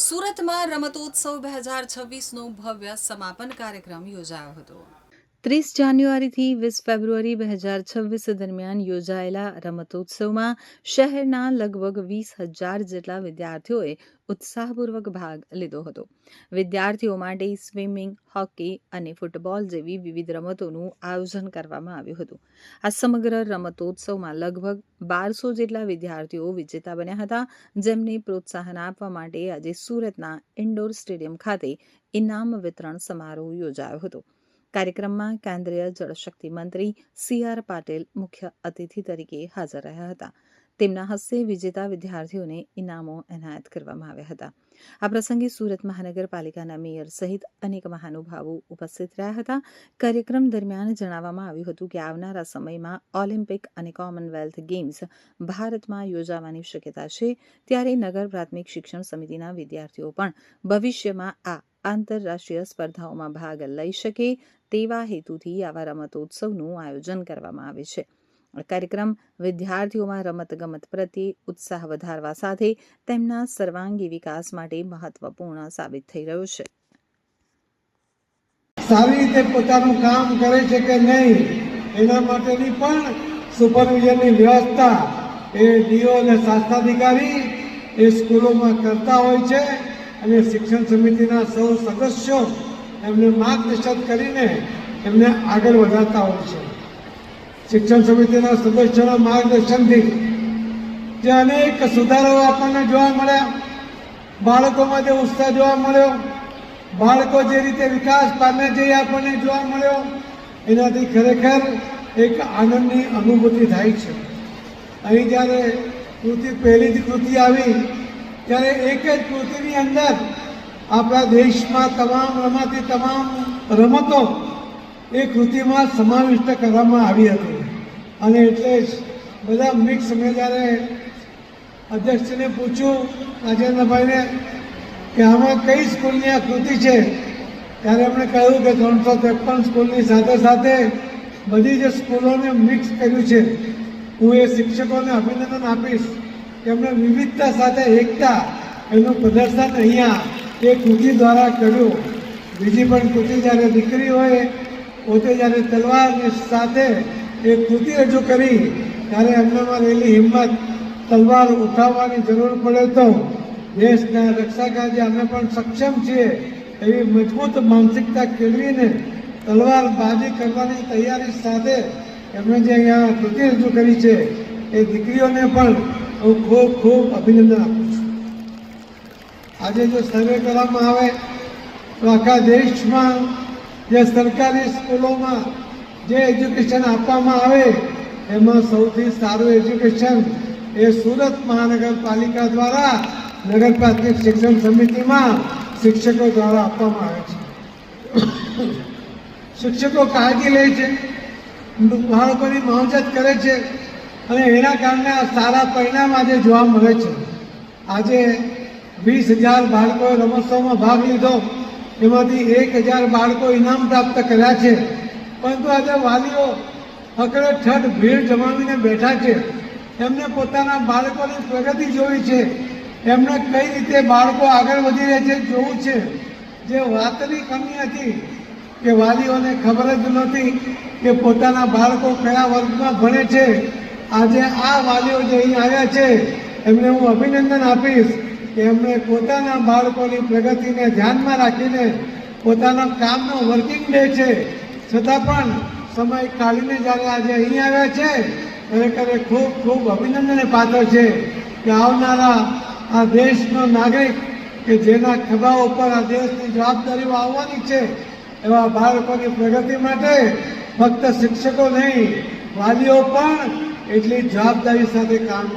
સુરતમાં રમતોત્સવ 2026નો ભવ્ય સમાપન કાર્યક્રમ યોજાયો હતો। 30 જાન્યુઆરીથી 20 ફેબ્રુઆરી 2026 દરમિયાન યોજાયેલા રમતોત્સવમાં શહેરના લગભગ 20,000 જેટલા વિદ્યાર્થીઓએ ઉત્સાહપૂર્વક ભાગ લીધો હતો। વિદ્યાર્થીઓ માટે સ્વિમિંગ, હોકી અને ફૂટબોલ જેવી વિવિધ રમતોનું આયોજન કરવામાં આવ્યું હતું। આ સમગ્ર રમતોત્સવમાં લગભગ 1200 જેટલા વિદ્યાર્થીઓ વિજેતા બન્યા હતા, જેમને પ્રોત્સાહન આપવા માટે આજે સુરતના ઇન્ડોર સ્ટેડિયમ ખાતે ઇનામ વિતરણ સમારોહ યોજાયો હતો। કાર્યક્રમમાં કેન્દ્રીય જળશક્તિ મંત્રી CR પાટીલ મુખ્ય અતિથિ તરીકે હાજર રહ્યા હતા। તેમના હસ્તે વિજેતા વિદ્યાર્થીઓને ઇનામો એનાયત કરવામાં આવ્યા હતા। આ પ્રસંગે સુરત મહાનગરપાલિકાના મેયર સહિત અનેક મહાનુભાવો ઉપસ્થિત રહ્યા હતા। કાર્યક્રમ દરમિયાન જણાવવામાં આવ્યું હતું કે આવનારા સમયમાં ઓલિમ્પિક અને કોમનવેલ્થ ગેમ્સ ભારતમાં યોજાવાની શક્યતા છે, ત્યારે નગર પ્રાથમિક શિક્ષણ સમિતિના વિદ્યાર્થીઓ પણ ભવિષ્યમાં આ આંતરરાષ્ટ્રીય સ્પર્ધાઓમાં ભાગ લઈ શકે તેવા હેતુથી આવા રમતોત્સવનું આયોજન કરવામાં આવે છે। આ કાર્યક્રમ વિદ્યાર્થીઓમાં રમતગમત પ્રત્યે ઉત્સાહ વધારવા સાથે તેમના સર્વાંગી વિકાસ માટે મહત્વપૂર્ણ સાબિત થઈ રહ્યો છે। સારી રીતે પોતાનું કામ કરે છે કે નહીં એના માટેની પણ સુપરવિઝનની વ્યવસ્થા એ ડીઓ અને શાસ્ત્રાધિકારી એ સ્કૂલોમાં કરતા હોય છે અને શિક્ષણ સમિતિના સૌ સદસ્યો એમને માર્ગદર્શન કરીને એમને આગળ વધારતા હોય છે। શિક્ષણ સમિતિના સદસ્યોના માર્ગદર્શનથી જે અનેક સુધારાઓ આપણને જોવા મળ્યા, બાળકોમાં જે ઉત્સાહ જોવા મળ્યો, બાળકો જે રીતે વિકાસ પામે છે એ આપણને જોવા મળ્યો, એનાથી ખરેખર એક આનંદની અનુભૂતિ થાય છે। અહીં જ્યારે પહેલી જ કૃતિ આવી ત્યારે એક જ કૃતિની અંદર આપણા દેશમાં રમાતી તમામ રમતો એ કૃતિમાં સમાવિષ્ટ કરવામાં આવી હતી અને એટલે જ બધા મિક્સ મેં જ્યારે અધ્યક્ષને પૂછ્યું રાજેન્દ્રભાઈને કે આમાં કઈ સ્કૂલની આ કૃતિ છે, ત્યારે એમણે કહ્યું કે 353 સ્કૂલની સાથે સાથે બધી જે સ્કૂલોને મિક્સ કર્યું છે। હું એ શિક્ષકોને અભિનંદન આપીશ કે એમણે વિવિધતા સાથે એકતા એનું પ્રદર્શન અહીંયા એ કૃતિ દ્વારા કર્યું। બીજી પણ કૃતિ જ્યારે દીકરી હોય પોતે જ્યારે તલવારની સાથે એ કૃતિ રજૂ કરી ત્યારે એમનામાં રહેલી હિંમત, તલવાર ઉઠાવવાની જરૂર પડે તો દેશના રક્ષા કાજે અમે પણ સક્ષમ છીએ એવી મજબૂત માનસિકતા કેળવીને તલવારબાજી કરવાની તૈયારી સાથે એમણે જે અહીંયા કૃતિ રજૂ કરી છે એ દીકરીઓને પણ હું ખૂબ ખૂબ અભિનંદન આપું છું। આજે જો સર્વે કરવામાં આવે તો આખા દેશમાં જે સરકારી સ્કૂલોમાં જે એજ્યુકેશન આપવામાં આવે એમાં સૌથી સારું એજ્યુકેશન એ સુરત મહાનગરપાલિકા દ્વારા નગર પ્રાથમિક શિક્ષણ સમિતિમાં શિક્ષકો દ્વારા આપવામાં આવે છે। શિક્ષકો કાળજી લે છે, બાળકોની માવજત કરે છે અને એના કારણે આ સારા પરિણામ આજે જોવા મળે છે। આજે 20,000 બાળકોએ રમોત્સવમાં ભાગ લીધો, એમાંથી 1,000 બાળકો ઇનામ પ્રાપ્ત કર્યા છે, પરંતુ આજે વાલીઓ અકળેઠઠ ભીડ જમાવીને બેઠા છે। એમને પોતાના બાળકોની પ્રગતિ જોવી છે, એમને કઈ રીતે બાળકો આગળ વધી રહ્યા છે જોવું છે। જે વાતની કમી હતી કે વાલીઓને ખબર જ નહોતી કે પોતાના બાળકો કયા વર્ગમાં ભણે છે, આજે આ વાલીઓ જે અહીં આવ્યા છે એમને હું અભિનંદન આપીશ કે એમણે પોતાના બાળકોની પ્રગતિને ધ્યાનમાં રાખીને પોતાના કામનો વર્કિંગ ડે છે છતાં પણ સમય કાઢીને જ્યારે આજે અહીં આવ્યા છે ખરેખર ખૂબ ખૂબ અભિનંદનને પાત્ર છે કે આવનારા આ દેશનો નાગરિક કે જેના ખભા ઉપર આ દેશની જવાબદારીઓ આવવાની છે એવા બાળકોની પ્રગતિ માટે ફક્ત શિક્ષકો નહીં, વાલીઓ પણ એટલી જવાબદારી સાથે કામ કરે।